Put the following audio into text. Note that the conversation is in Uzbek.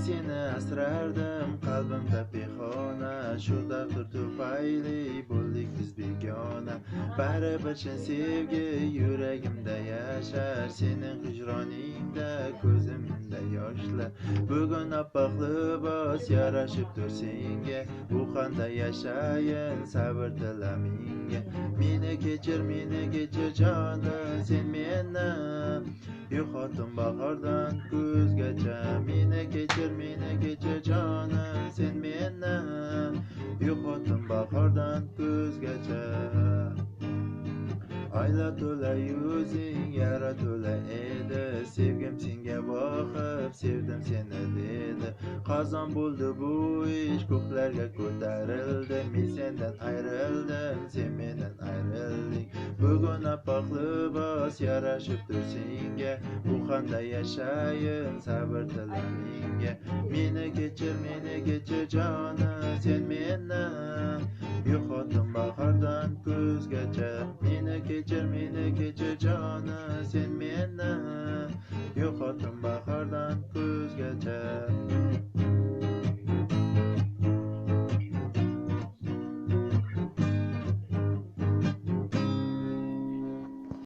seni asrardim qalbimda pexona, shu taqdir tufayli bo'ldik biz begona. Baribir sen sevgi yuragimda yashar, sening hijroningda ko'zimda yoshlar. Bugun oppoq libos yarashibdir senga, bu qanday yashayin sabr tila menga. Meni kechir jonim, sen meni yo'qotdim bahordan kuzgacha. Meni kechir jonim, sen meni yo'qotdim bahordan kuzgacha. Ayla to'la yuzing yara to'la edi, sevgim senga boqib sevdim seni dedi. Qazon bo'ldi bu ish ko'klarga ko'tarildi, men sendan ayrildim, sen mendan ayrilding. Bugun oppoq libos yarashibdir senga, bu qanday yashayin sabr tila menga. Meni kechir jonim, sen meni yo'qotdim bahordan kuzgacha. Meni kechir jonim, sen